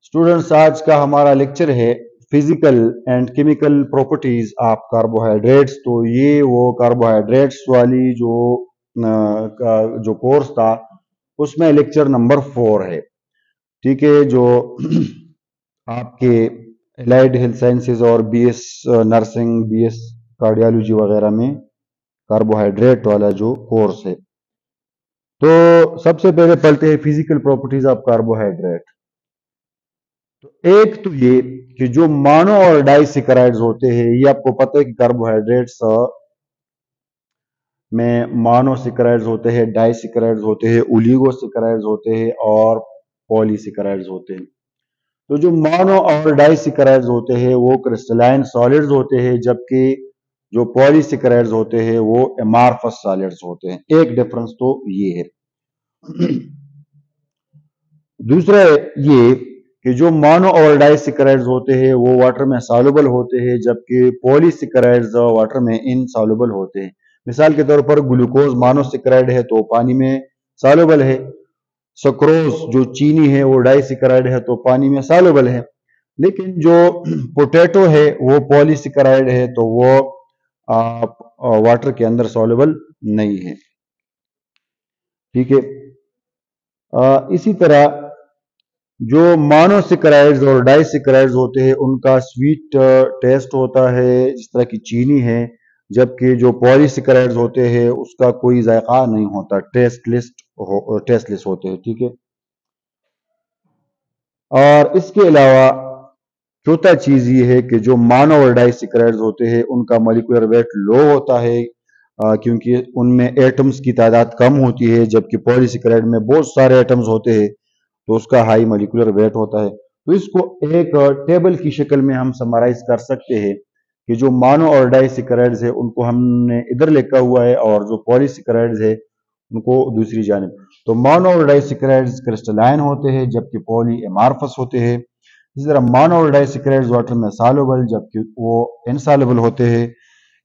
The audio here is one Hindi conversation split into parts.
स्टूडेंट्स, आज का हमारा लेक्चर है physical and chemical properties of carbohydrates. तो ये वो कार्बोहाइड्रेट्स वाली जो कोर्स था उसमें लेक्चर नंबर 4 है। ठीक है, जो आपके एलाइड हेल्थ साइंसेज और बीएस नर्सिंग, बीएस कार्डियोलॉजी वगैरह में कार्बोहाइड्रेट वाला जो कोर्स है। तो सबसे पहले पढ़ते हैं फिजिकल प्रॉपर्टीज ऑफ कार्बोहाइड्रेट। तो एक तो ये कि जो मोनो और डाइसेकेराइड्स होते हैं, ये आपको पता है कि कार्बोहाइड्रेट्स में मोनोसेकेराइड्स होते हैं, डाइसेकेराइड्स होते हैं, ओलिगोसेकेराइड्स होते हैं और पॉलीसेकेराइड्स होते हैं। तो जो मोनो और डाइसेकेराइड्स होते हैं वो क्रिस्टलाइन सॉलिड्स होते हैं, जबकि जो पॉलीसेकेराइड्स होते हैं वो एमार्फस सॉलिड्स होते हैं। एक डिफरेंस तो ये है। दूसरा ये कि जो मोनो और डाइसेकेराइड्स होते हैं वो वाटर में सॉल्युबल होते हैं, जबकि पॉलीसेकेराइड्स वाटर में इनसॉल्युबल होते हैं। मिसाल के तौर पर ग्लूकोज मोनोसेकेराइड है तो पानी में सॉल्युबल है, सुक्रोज जो चीनी है वो डाइसेकेराइड है तो पानी में सॉल्युबल है, लेकिन जो पोटैटो है वो पॉलीसेकेराइड है तो वो वाटर के अंदर सॉल्युबल नहीं है। ठीक है, इसी तरह जो मोनोसेकेराइड्स और डाइसेकेराइड्स होते हैं उनका स्वीट टेस्ट होता है जिस तरह की चीनी है, जबकि जो पॉलीसेकेराइड्स होते हैं उसका कोई जायका नहीं होता, टेस्टलेस होते हैं। ठीक है, और इसके अलावा चौथा चीज ये है कि जो मोनो और डाइसेकेराइड्स होते हैं उनका मॉलिक्यूलर वेट लो होता है, क्योंकि उनमें एटम्स की तादाद कम होती है, जबकि पॉलीसेकेराइड में बहुत सारे एटम्स होते हैं तो उसका हाई मॉलिक्यूलर वेट होता है। तो इसको एक टेबल की शक्ल में हम समराइज कर सकते हैं कि जो मोनो और डाइसेकेराइड्स है उनको हमने इधर लिखा हुआ है और जो पॉलीसेकेराइड्स है उनको दूसरी जानिब। तो मोनो और डाइसेकेराइड्स क्रिस्टलाइन होते हैं जबकि पॉली एमार्फस होते हैं। इसी तरह मोनो और डाइसेकेराइड्स वाटर में सॉल्युबल जबकि वो इनसॉल्युबल होते हैं।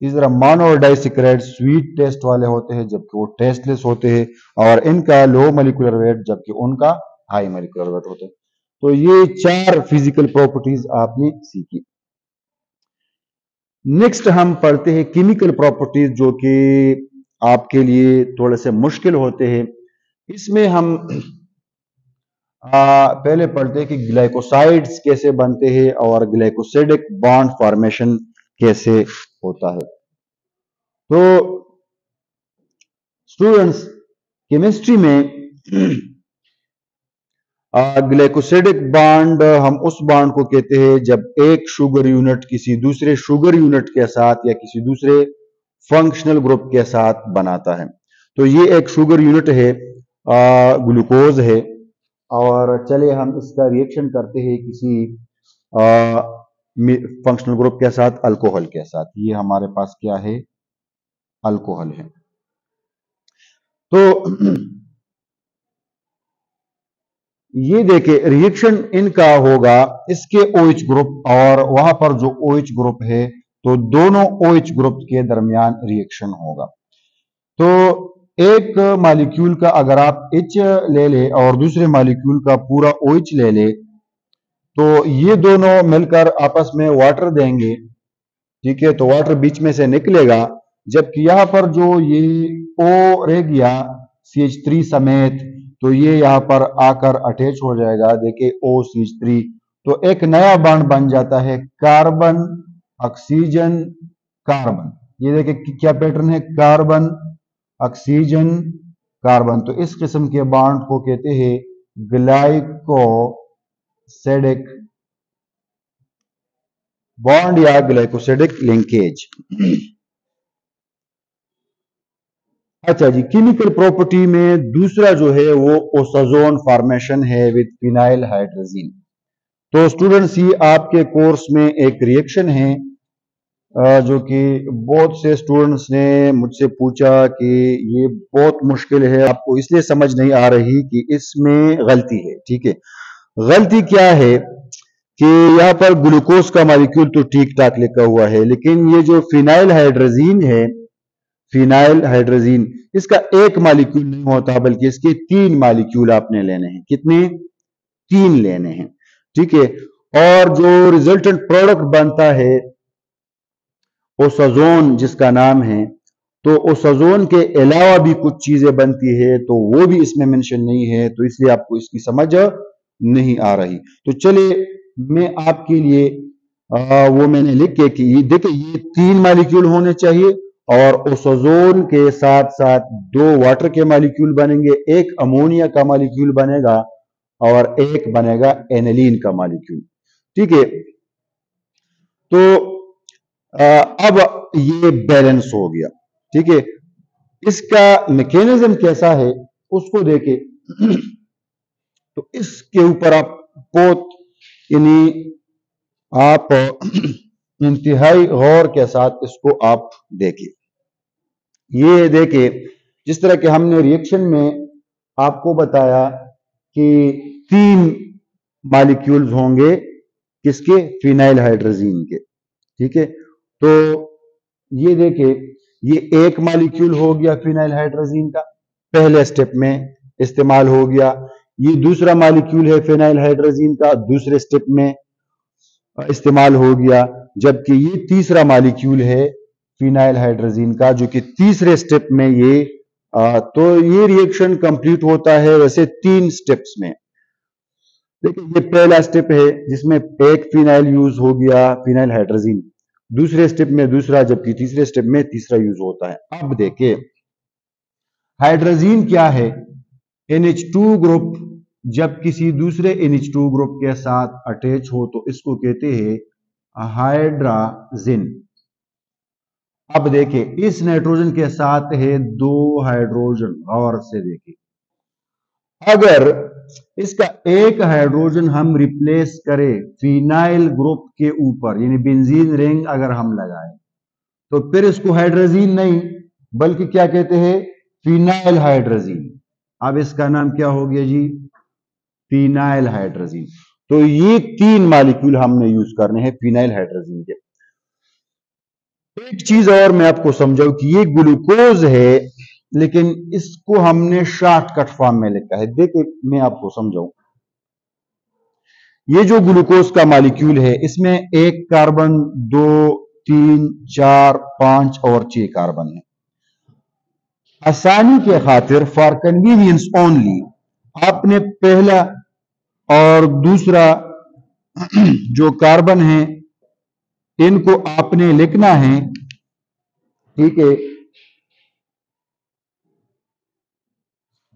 इसी तरह मोनो और डाइसेकेराइड्स स्वीट टेस्ट वाले होते हैं जबकि वो टेस्टलेस होते हैं, और इनका लो मॉलिक्यूलर वेट जबकि उनका हाई मॉलिक्यूलर वेट होते हैं। तो ये 4 फिजिकल प्रॉपर्टीज आपने सीखी। नेक्स्ट हम पढ़ते हैं केमिकल प्रॉपर्टीज, जो कि आपके लिए थोड़े से मुश्किल होते हैं। इसमें हम पहले पढ़ते हैं कि ग्लाइकोसाइड्स कैसे बनते हैं और ग्लाइकोसिडिक बॉन्ड फॉर्मेशन कैसे होता है। तो स्टूडेंट्स, केमिस्ट्री में ग्लाइकोसिडिक बॉन्ड हम उस बॉन्ड को कहते हैं जब एक शुगर यूनिट किसी दूसरे शुगर यूनिट के साथ या किसी दूसरे फंक्शनल ग्रुप के साथ बनाता है। तो ये एक शुगर यूनिट है, ग्लूकोज है, और चलिए हम इसका रिएक्शन करते हैं किसी फंक्शनल ग्रुप के साथ, अल्कोहल के साथ। ये हमारे पास क्या है? अल्कोहल है। तो ये देखे रिएक्शन इनका होगा, इसके OH ग्रुप और वहां पर जो OH ग्रुप है तो दोनों OH ग्रुप के दरमियान रिएक्शन होगा। तो एक मॉलिक्यूल का अगर आप H ले ले और दूसरे मॉलिक्यूल का पूरा OH ले ले तो ये दोनों मिलकर आपस में वाटर देंगे। ठीक है, तो वाटर बीच में से निकलेगा, जबकि यहां पर जो ये O रह गया CH3 समेत, तो ये यहां पर आकर अटैच हो जाएगा। देखिए OCH3, तो एक नया बॉन्ड बन जाता है कार्बन ऑक्सीजन कार्बन। ये देखिए क्या पैटर्न है, कार्बन ऑक्सीजन कार्बन। तो इस किस्म के बॉन्ड को कहते हैं ग्लाइकोसिडिक बॉन्ड या ग्लाइकोसिडिक लिंकेज। अच्छा जी, केमिकल प्रॉपर्टी में दूसरा जो है वो ओसोजोन फॉर्मेशन है विद फिनाइल हाइड्रोजन। तो स्टूडेंट्स, ये आपके कोर्स में एक रिएक्शन है जो कि बहुत से स्टूडेंट्स ने मुझसे पूछा कि ये बहुत मुश्किल है, आपको इसलिए समझ नहीं आ रही कि इसमें गलती है। ठीक है, गलती क्या है कि यहाँ पर ग्लूकोज का मॉलिक्यूल तो ठीक ठाक लिखा हुआ है, लेकिन ये जो फिनाइल हाइड्रोजन है, फिनाइल हाइड्रोजन, इसका एक मॉलिक्यूल नहीं होता बल्कि इसके 3 मॉलिक्यूल आपने लेने हैं। कितने? 3 लेने हैं। ठीक है। और जो रिजल्टेंट प्रोडक्ट बनता है ओसोजोन जिसका नाम है, तो ओसोजोन के अलावा भी कुछ चीजें बनती है, तो वो भी इसमें मेंशन नहीं है, तो इसलिए आपको इसकी समझ नहीं आ रही। तो चलिए मैं आपके लिए वो मैंने लिख के कि देखिए ये 3 मॉलिक्यूल होने चाहिए, और ओसोजोन के साथ साथ 2 वाटर के मॉलिक्यूल बनेंगे, एक अमोनिया का मॉलिक्यूल बनेगा और एक बनेगा एनिलीन का मॉलिक्यूल। ठीक है, तो अब ये बैलेंस हो गया। ठीक है, इसका मैकेनिज्म कैसा है उसको देखें। तो इसके ऊपर आप बहुत यानी आप इंतहाई गौर के साथ इसको आप देखें। ये देखिए, जिस तरह के हमने रिएक्शन में आपको बताया कि 3 मॉलिक्यूल्स होंगे किसके, फिनाइल हाइड्रोजीन के। ठीक है, तो ये देखिए ये एक मॉलिक्यूल हो गया फिनाइल हाइड्रोजीन का, पहले स्टेप में इस्तेमाल हो गया। ये दूसरा मॉलिक्यूल है फिनाइल हाइड्रोजीन का, दूसरे स्टेप में इस्तेमाल हो गया। जबकि ये तीसरा मॉलिक्यूल है फिनाइल हाइड्रोजीन का, जो कि तीसरे स्टेप में ये तो ये रिएक्शन कंप्लीट होता है वैसे 3 स्टेप्स में। देखिए ये पहला स्टेप है जिसमें एक फिनाइल यूज हो गया फिनाइल हाइड्रोजीन, दूसरे स्टेप में दूसरा, जबकि तीसरे स्टेप में तीसरा यूज होता है। अब देखिए हाइड्रोजीन क्या है, NH2 ग्रुप जब किसी दूसरे NH2 ग्रुप के साथ अटैच हो तो इसको कहते हैं हाइड्राजिन। अब देखिए इस नाइट्रोजन के साथ है 2 हाइड्रोजन, गौर से देखिए अगर इसका एक हाइड्रोजन हम रिप्लेस करें फिनाइल ग्रुप के ऊपर, यानी बेंजीन रिंग अगर हम लगाएं, तो फिर इसको हाइड्रोजीन नहीं बल्कि क्या कहते हैं, फिनाइल हाइड्रोजीन। अब इसका नाम क्या हो गया जी, फिनाइल हाइड्रोजीन। तो ये 3 मॉलिक्यूल हमने यूज करने हैं फिनाइल हाइड्रोजीन के। एक चीज और मैं आपको समझाऊं कि ये ग्लूकोज है, लेकिन इसको हमने शॉर्टकट फॉर्म में लिखा है। देखिए मैं आपको समझाऊं, ये जो ग्लूकोज का मॉलिक्यूल है इसमें 1 कार्बन, 2, 3, 4, 5 और 6 कार्बन है। आसानी के खातिर, फॉर कन्वीनियंस ओनली, आपने पहला और दूसरा जो कार्बन है इनको आपने लिखना है। ठीक है,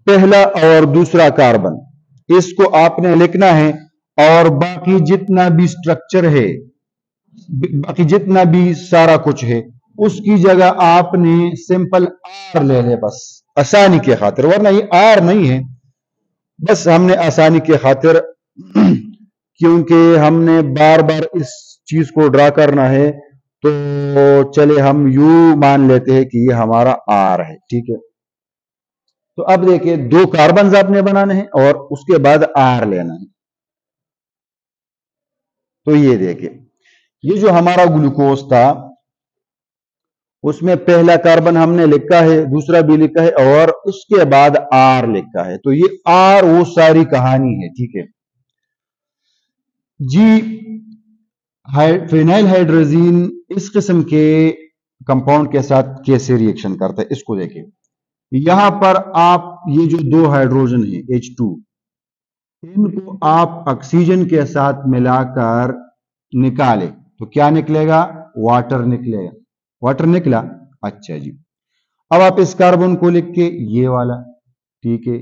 पहला और दूसरा कार्बन इसको आपने लिखना है, और बाकी जितना भी स्ट्रक्चर है, बाकी जितना भी सारा कुछ है, उसकी जगह आपने सिंपल आर ले ले बस आसानी के खातिर, वरना ये आर नहीं है, बस हमने आसानी के खातिर क्योंकि हमने बार बार इस चीज को ड्रा करना है, तो चले हम यू मान लेते हैं कि ये हमारा आर है। ठीक है, तो अब देखिए 2 कार्बन आपने बनाने हैं और उसके बाद आर लेना है। तो ये देखिए ये जो हमारा ग्लूकोज था उसमें पहला कार्बन हमने लिखा है, दूसरा भी लिखा है, और उसके बाद आर लिखा है। तो ये आर वो सारी कहानी है। ठीक है जी, फिनाइल हाइड्रोजीन इस किस्म के कंपाउंड के साथ कैसे रिएक्शन करता है इसको देखिए। यहां पर आप ये जो 2 हाइड्रोजन है H2, इनको आप ऑक्सीजन के साथ मिलाकर निकाले तो क्या निकलेगा, वाटर निकलेगा। वाटर निकला, अच्छा जी। अब आप इस कार्बन को लिख के ये वाला, ठीक है,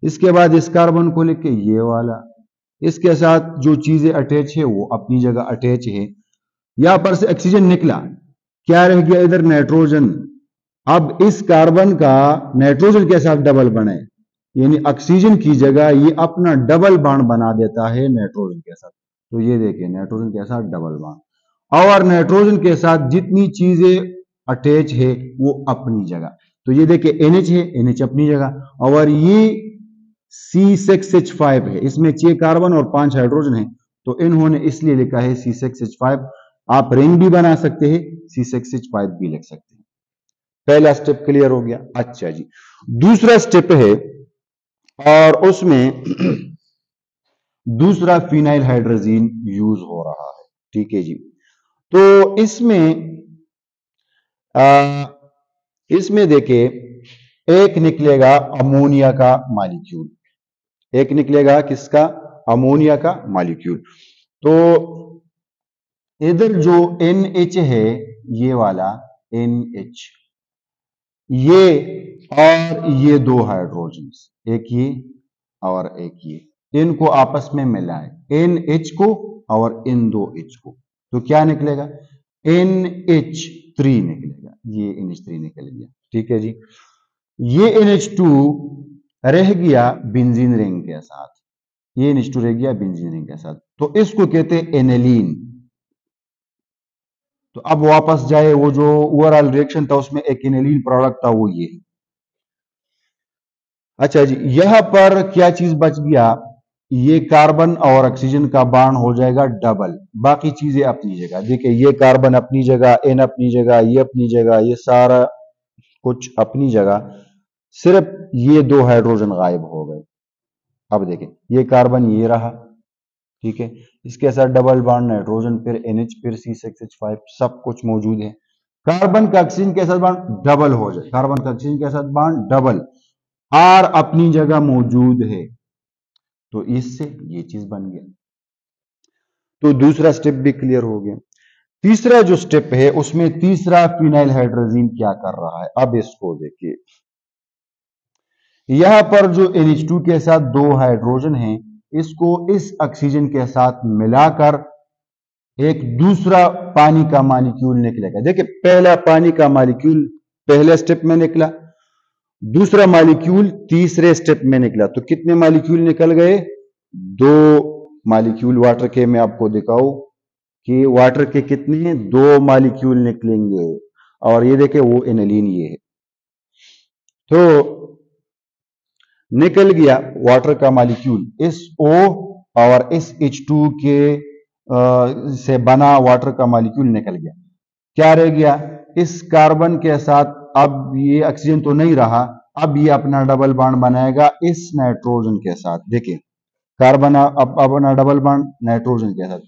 इसके बाद इस कार्बन को लिख के ये वाला, इसके साथ जो चीजें अटैच है वो अपनी जगह अटैच है। यहां पर से ऑक्सीजन निकला, क्या रह गया इधर, नाइट्रोजन। अब इस कार्बन का नाइट्रोजन के साथ डबल बने, यानी ऑक्सीजन की जगह ये अपना डबल बॉन्ड बना देता है नाइट्रोजन के साथ। तो ये देखिए नाइट्रोजन के साथ डबल बॉन्ड, और नाइट्रोजन के साथ जितनी चीजें अटैच है वो अपनी जगह। तो ये देखिए NH है, NH अपनी जगह, और ये C6H5 है, इसमें 6 कार्बन और 5 हाइड्रोजन है, तो इन्होंने इसलिए लिखा है C6H5। आप रिंग भी बना सकते हैं, C6H5 भी लिख सकते हैं। पहला स्टेप क्लियर हो गया। अच्छा जी, दूसरा स्टेप है और उसमें दूसरा फिनाइल हाइड्रोजीन यूज हो रहा है। ठीक है जी। तो इसमें देखिए, एक निकलेगा अमोनिया का मॉलिक्यूल, एक निकलेगा किसका, अमोनिया का मॉलिक्यूल। तो इधर जो NH है, ये वाला NH, ये और ये दो हाइड्रोजन्स, एक ये और एक ये, इनको आपस में मिलाएं, NH को और इन दो H को, तो क्या निकलेगा, NH3 निकलेगा, ये NH3 निकल गया। ठीक है जी। ये NH2 रह गया बेंजीन रिंग के साथ, ये NH2 रह गया बेंजीन रिंग के साथ, तो इसको कहते हैं एनिलीन। तो अब वापस जाए, वो जो ओवरऑल रिएक्शन था उसमें एक एनिलीन प्रोडक्ट था, वो ये। अच्छा जी, यहां पर क्या चीज बच गया, ये कार्बन और ऑक्सीजन का बॉन्ड हो जाएगा डबल, बाकी चीजें अपनी जगह। देखिए, ये कार्बन अपनी जगह, N अपनी जगह, ये अपनी जगह, ये सारा कुछ अपनी जगह, सिर्फ ये दो हाइड्रोजन गायब हो गए। अब देखें, ये कार्बन ये रहा, ठीक है, इसके साथ डबल बॉन्ड नाइट्रोजन, फिर NH, फिर C6H5, सब कुछ मौजूद है। कार्बन का ऑक्सीजन के साथ बॉन्ड डबल हो जाए, कार्बन का ऑक्सीजन के साथ बॉन्ड डबल, R अपनी जगह मौजूद है, तो इससे ये चीज बन गया। तो दूसरा स्टेप भी क्लियर हो गया। तीसरा जो स्टेप है, उसमें तीसरा फिनाइल हाइड्रोजीन क्या कर रहा है, अब इसको देखिए। यहां पर जो NH2 के साथ दो हाइड्रोजन हैं, इसको इस ऑक्सीजन के साथ मिलाकर एक दूसरा पानी का मॉलिक्यूल निकलेगा। देखिए, पहला पानी का मॉलिक्यूल पहले स्टेप में निकला, दूसरा मॉलिक्यूल तीसरे स्टेप में निकला, तो कितने मॉलिक्यूल निकल गए, दो मॉलिक्यूल वाटर के। मैं आपको दिखाऊं कि वाटर के कितने, दो मॉलिक्यूल निकलेंगे, और ये देखे वो एनिलीन ये है। तो निकल गया वाटर का मॉलिक्यूल, इस O और इस H2 के से बना वाटर का मॉलिक्यूल निकल गया। क्या रह गया, इस कार्बन के साथ, अब ये ऑक्सीजन तो नहीं रहा, अब ये अपना डबल बॉन्ड बनाएगा इस नाइट्रोजन के साथ। देखिए, कार्बन अब अपना डबल बॉन्ड नाइट्रोजन के साथ,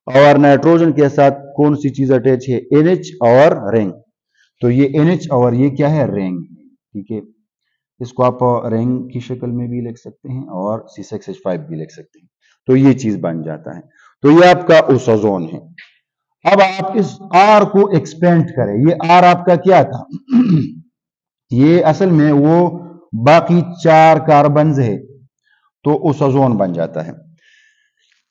और नाइट्रोजन के साथ कौन सी चीज अटैच है, NH और रिंग। तो ये NH और ये क्या है, रिंग। ठीक है, इसको आप रिंग की शक्ल में भी लिख सकते हैं और C6H5 भी लिख सकते हैं, तो ये चीज बन जाता है। तो ये आपका ओसोजोन है। अब आप इस R को एक्सपेंड करें, ये R आपका क्या था ये असल में वो बाकी चार कार्बन है, तो ओसोजोन बन जाता है।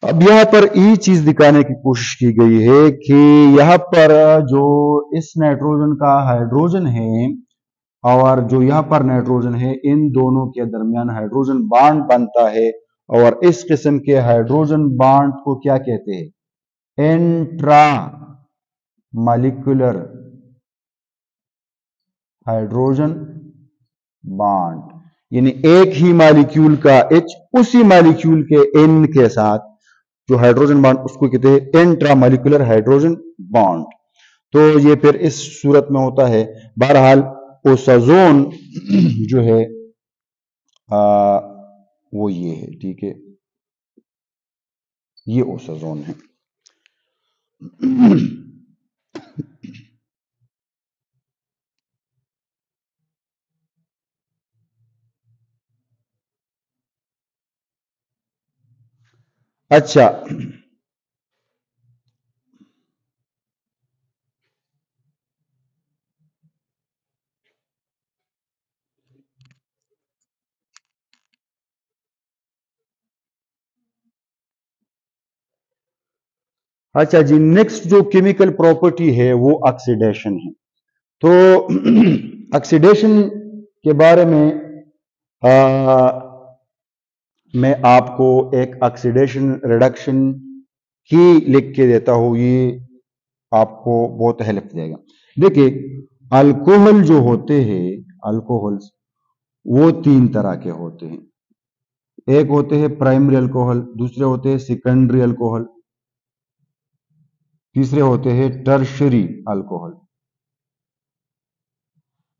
अब यहां पर ये चीज दिखाने की कोशिश की गई है कि यहां पर जो इस नाइट्रोजन का हाइड्रोजन है और जो यहां पर नाइट्रोजन है, इन दोनों के दरमियान हाइड्रोजन बॉन्ड बनता है, और इस किस्म के हाइड्रोजन बॉन्ड को क्या कहते हैं, इंट्रा मॉलिक्यूलर हाइड्रोजन बॉन्ड। यानी एक ही मॉलिक्यूल का H उसी मॉलिक्यूल के N के साथ जो हाइड्रोजन बॉन्ड, उसको कहते हैं इंट्रा मॉलिक्यूलर हाइड्रोजन बॉन्ड। तो ये फिर इस सूरत में होता है। बहरहाल ओसोजोन जो है वो ये है। ठीक है, ये ओसोजोन है। अच्छा, अच्छा जी, नेक्स्ट जो केमिकल प्रॉपर्टी है वो ऑक्सीडेशन है। तो ऑक्सीडेशन के बारे में मैं आपको एक ऑक्सीडेशन रिडक्शन की लिख के देता हूं, ये आपको बहुत हेल्प देगा। देखिए, अल्कोहल जो होते हैं, अल्कोहल्स वो तीन तरह के होते हैं। एक होते हैं प्राइमरी अल्कोहल, दूसरे होते हैं सेकेंडरी अल्कोहल, तीसरे होते हैं टर्शरी अल्कोहल।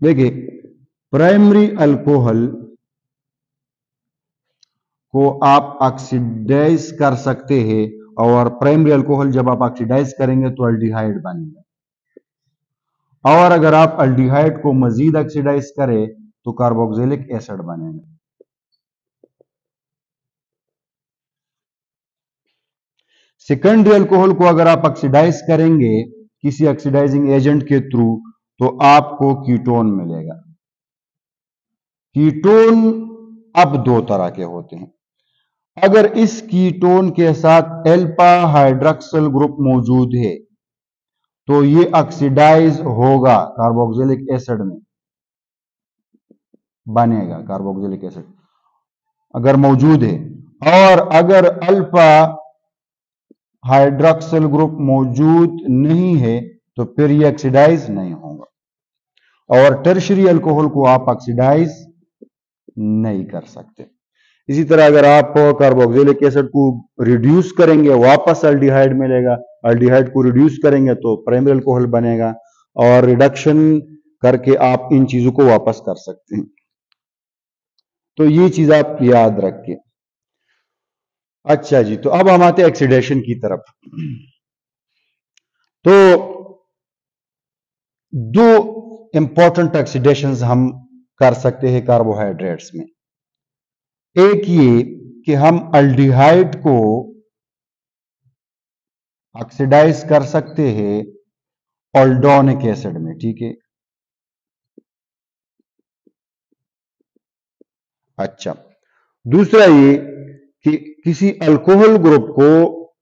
देखिए, प्राइमरी अल्कोहल को आप ऑक्सीडाइज कर सकते हैं, और प्राइमरी अल्कोहल जब आप ऑक्सीडाइज करेंगे तो अल्डिहाइड बनेगा, और अगर आप अल्डिहाइड को मजीद ऑक्सीडाइज करें तो कार्बोक्सिलिक एसिड बनेगा। सेकेंडरी अल्कोहल को अगर आप ऑक्सीडाइज करेंगे किसी ऑक्सीडाइजिंग एजेंट के थ्रू तो आपको कीटोन मिलेगा। कीटोन अब दो तरह के होते हैं। अगर इस कीटोन के साथ एल्फा हाइड्रॉक्सिल ग्रुप मौजूद है तो ये ऑक्सीडाइज होगा, कार्बोक्सिलिक एसिड में बनेगा कार्बोक्सिलिक एसिड अगर मौजूद है, और अगर अल्फा हाइड्रॉक्सिल ग्रुप मौजूद नहीं है तो फिर ये ऑक्सीडाइज नहीं होगा, और टर्शरी अल्कोहल को आप ऑक्सीडाइज नहीं कर सकते। इसी तरह अगर आप कार्बोक्सिलिक एसिड को रिड्यूस करेंगे वापस अल्डिहाइड मिलेगा, अल्डिहाइड को रिड्यूस करेंगे तो प्राइमरी अल्कोहल बनेगा, और रिडक्शन करके आप इन चीजों को वापस कर सकते हैं। तो ये चीज आप याद रखिए। अच्छा जी, तो अब हम आते हैं ऑक्सीडेशन की तरफ। तो दो इंपॉर्टेंट ऑक्सीडेशंस हम कर सकते हैं कार्बोहाइड्रेट्स में। एक ये कि हम अल्डिहाइड को ऑक्सीडाइज कर सकते हैं ऑल्डोनिक एसिड में, ठीक है। अच्छा, दूसरा ये कि किसी अल्कोहल ग्रुप को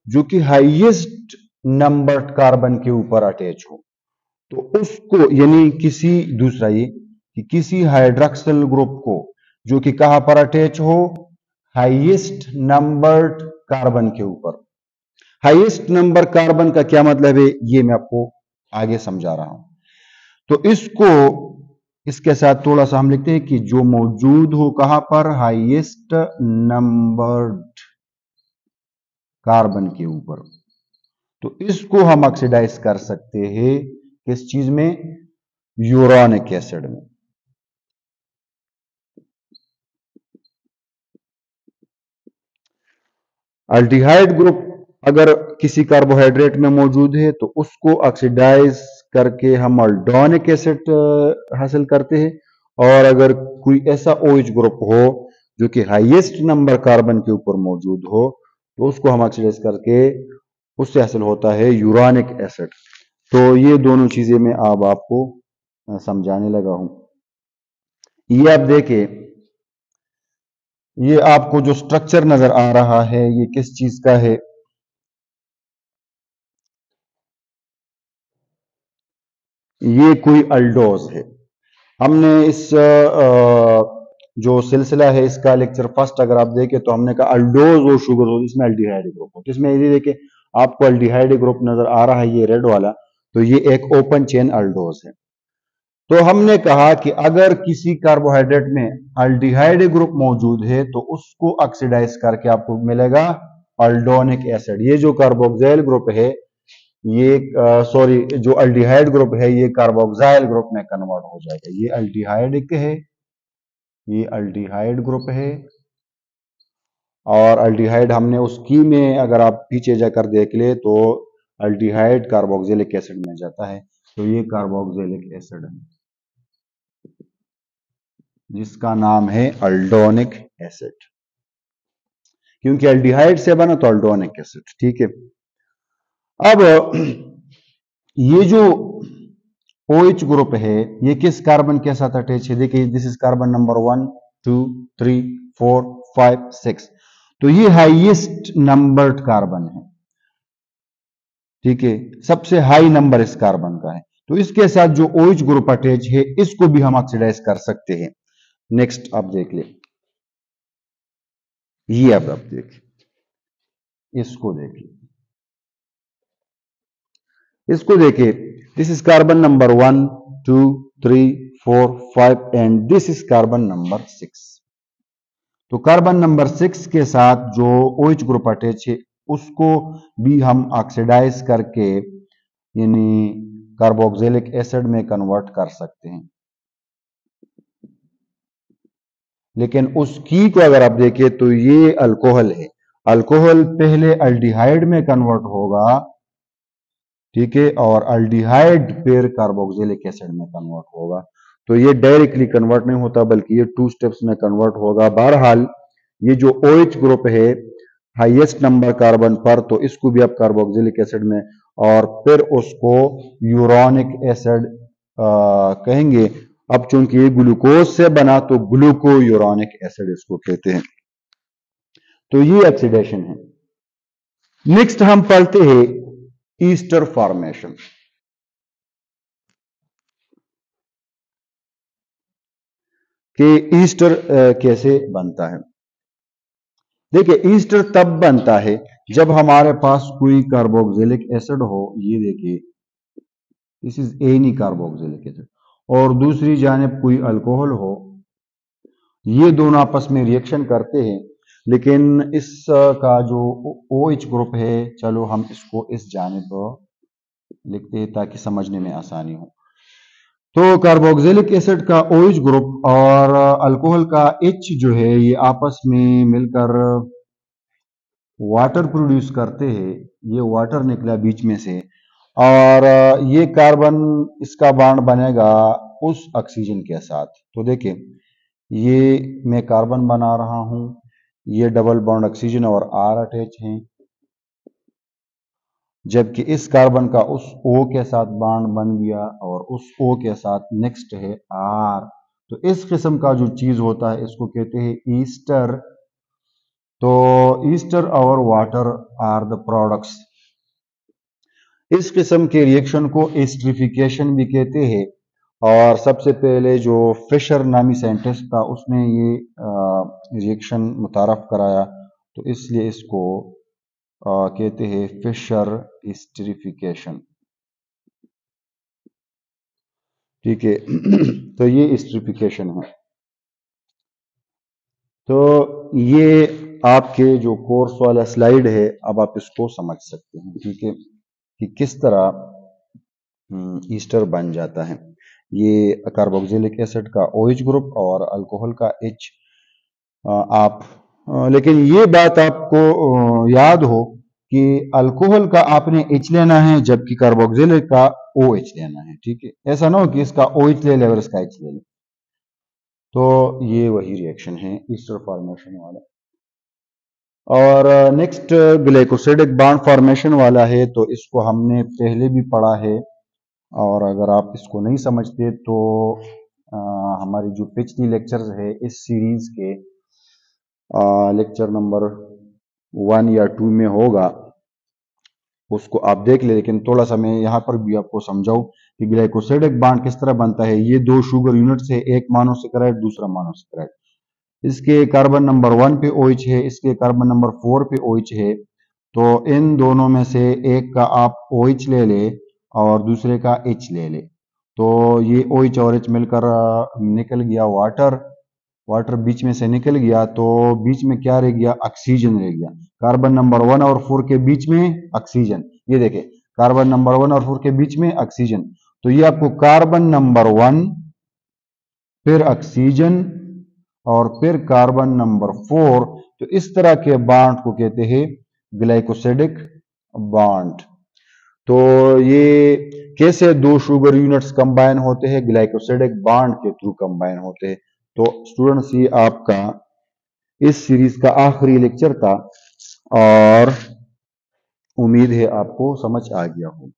जो कि हाईएस्ट नंबर्ड कार्बन के ऊपर अटैच हो तो उसको, यानी किसी, दूसरा ये कि किसी हाइड्रॉक्सिल ग्रुप को जो कि कहां पर अटैच हो, हाईएस्ट नंबर्ड कार्बन के ऊपर। हाईएस्ट नंबर कार्बन का क्या मतलब है ये मैं आपको आगे समझा रहा हूं। तो इसको, इसके साथ थोड़ा सा हम लिखते हैं कि जो मौजूद हो कहां पर, हाईएस्ट नंबर्ड कार्बन के ऊपर, तो इसको हम ऑक्सीडाइज कर सकते हैं किस चीज में, यूरानिक एसिड में। अल्डिहाइड ग्रुप अगर किसी कार्बोहाइड्रेट में मौजूद है तो उसको ऑक्सीडाइज करके हम अल्डोनिक एसिड हासिल करते हैं, और अगर कोई ऐसा OH ग्रुप हो जो कि हाईएस्ट नंबर कार्बन के ऊपर मौजूद हो तो उसको हम ऑक्सीडाइज करके उससे हासिल होता है यूरानिक एसिड। तो ये दोनों चीजें मैं अब आपको समझाने लगा हूं। ये आप देखिए, ये आपको जो स्ट्रक्चर नजर आ रहा है ये किस चीज का है, ये कोई अल्डोज है। हमने इस जो सिलसिला है इसका लेक्चर फर्स्ट अगर आप देखें तो हमने कहा अल्डोज और शुगर हो, इसमें अल्डिहाइड ग्रुप हो। इसमें ये देखिए आपको अल्डिहाइड ग्रुप नजर आ रहा है, ये रेड वाला, तो ये एक ओपन चेन अल्डोज है। तो हमने कहा कि अगर किसी कार्बोहाइड्रेट में अल्डिहाइड ग्रुप मौजूद है तो उसको ऑक्सीडाइज करके आपको मिलेगा अल्डोनिक एसिड। ये जो कार्बोक्सिल ग्रुप है ये, सॉरी, जो अल्डिहाइड ग्रुप है ये कार्बोक्सिल ग्रुप में कन्वर्ट हो जाएगा। ये अल्डिहाइड है, ये अल्डिहाइड ग्रुप है, और अल्डिहाइड हमने उसकी में अगर आप पीछे जाकर देख ले तो अल्डिहाइड कार्बोक्सिलिक एसिड में जाता है, तो ये कार्बोक्सिलिक एसिड है जिसका नाम है अल्डोनिक एसिड, क्योंकि अल्डिहाइड से बना तो अल्डोनिक एसिड, ठीक है। अब ये जो OH ग्रुप है ये किस कार्बन के साथ अटैच है, देखिए दिस इज कार्बन नंबर 1 2 3 4 5 6, तो ये हाईएस्ट नंबर्ड कार्बन है, ठीक है, सबसे हाई नंबर इस कार्बन का है। तो इसके साथ जो OH ग्रुप अटैच है इसको भी हम ऑक्सीडाइज कर सकते हैं। नेक्स्ट आप देख ले, ये अब आप देखिए, इसको देखिए, इसको देखिए, this is carbon number 1 2 3 4 5 and this is carbon number 6। तो कार्बन नंबर 6 के साथ जो OH ग्रुप अटैच है उसको भी हम ऑक्सीडाइज करके यानी कार्बोक्सिलिक एसिड में कन्वर्ट कर सकते हैं। लेकिन उसकी को अगर आप देखें तो ये अल्कोहल है। अल्कोहल पहले अल्डिहाइड में कन्वर्ट होगा, ठीक है, और अल्डिहाइड फिर कार्बोक्सिलिक एसिड में कन्वर्ट होगा। तो ये डायरेक्टली कन्वर्ट नहीं होता बल्कि ये 2 स्टेप्स में कन्वर्ट होगा। बहरहाल ये जो OH ग्रुप है हाईएस्ट नंबर कार्बन पर, तो इसको भी आप कार्बोक्सिलिक एसिड में और फिर उसको यूरानिक एसिड कहेंगे। अब चूंकि ये ग्लूकोज से बना तो ग्लूको यूरानिक एसिड इसको कहते हैं। तो ये ऑक्सीडेशन है। नेक्स्ट हम पढ़ते हैं ईस्टर फॉर्मेशन। कि ईस्टर कैसे बनता है। देखिए ईस्टर तब बनता है जब हमारे पास कोई कार्बोक्सिलिक एसिड हो, ये देखिए this is any carboxylic acid, और दूसरी जानिब कोई अल्कोहल हो। ये दोनों आपस में रिएक्शन करते हैं, लेकिन इसका जो OH ग्रुप है, चलो हम इसको इस जानिब लिखते हैं ताकि समझने में आसानी हो। तो कार्बोक्सिलिक एसिड का OH ग्रुप और अल्कोहल का H जो है ये आपस में मिलकर वाटर प्रोड्यूस करते हैं। ये वाटर निकला बीच में से, और ये कार्बन इसका बॉन्ड बनेगा उस ऑक्सीजन के साथ। तो देखिए ये मैं कार्बन बना रहा हूं, ये डबल बॉन्ड ऑक्सीजन और R अटैच हैं, जबकि इस कार्बन का उस O के साथ बॉन्ड बन गया और उस O के साथ नेक्स्ट है R। तो इस किस्म का जो चीज होता है इसको कहते हैं ईस्टर। तो ईस्टर और वाटर आर द प्रोडक्ट्स। इस किस्म के रिएक्शन को एस्टरिफिकेशन भी कहते हैं, और सबसे पहले जो फिशर नामी साइंटिस्ट था उसने ये रिएक्शन मुतारफ कराया, तो इसलिए इसको कहते हैं फिशर एस्टरिफिकेशन, ठीक है। तो ये एस्टरिफिकेशन है। तो ये आपके जो कोर्स वाला स्लाइड है, अब आप इसको समझ सकते हैं, ठीक है, कि किस तरह ईस्टर बन जाता है। ये कार्बोक्सिलिक एसिड का OH ग्रुप और अल्कोहल का H। आप लेकिन ये बात आपको याद हो कि अल्कोहल का आपने H लेना है जबकि कार्बोक्सिलिक का OH लेना है, ठीक है। ऐसा ना हो कि इसका OH ले ले और इसका H ले ले। तो ये वही रिएक्शन है ईस्टर फॉर्मेशन वाला। और नेक्स्ट ग्लाइकोसिडिक बॉन्ड फॉर्मेशन वाला है, तो इसको हमने पहले भी पढ़ा है, और अगर आप इसको नहीं समझते तो हमारी जो पिछली लेक्चर्स है इस सीरीज के लेक्चर नंबर 1 या 2 में होगा, उसको आप देख ले। लेकिन थोड़ा सा मैं यहाँ पर भी आपको समझाऊं कि ग्लाइकोसिडिक बॉन्ड किस तरह बनता है। ये 2 शुगर यूनिट्स है, एक मोनोसैकेराइड दूसरा मोनोसैकेराइड। इसके कार्बन नंबर 1 पे OH है, इसके कार्बन नंबर 4 पे OH है। तो इन दोनों में से एक का आप OH ले ले और दूसरे का H ले ले, तो ये OH और H मिलकर निकल गया वाटर। वाटर बीच में से निकल गया तो बीच में क्या रह गया, ऑक्सीजन रह गया। कार्बन नंबर 1 और 4 के बीच में ऑक्सीजन, ये देखें कार्बन नंबर 1 और 4 के बीच में ऑक्सीजन। तो ये आपको कार्बन नंबर 1 फिर ऑक्सीजन और फिर कार्बन नंबर 4। तो इस तरह के बॉन्ड को कहते हैं ग्लाइकोसिडिक बॉन्ड। तो ये कैसे 2 शुगर यूनिट्स कंबाइन होते हैं, ग्लाइकोसिडिक बॉन्ड के थ्रू कंबाइन होते हैं। तो स्टूडेंट्स ये आपका इस सीरीज का आखिरी लेक्चर था, और उम्मीद है आपको समझ आ गया हो।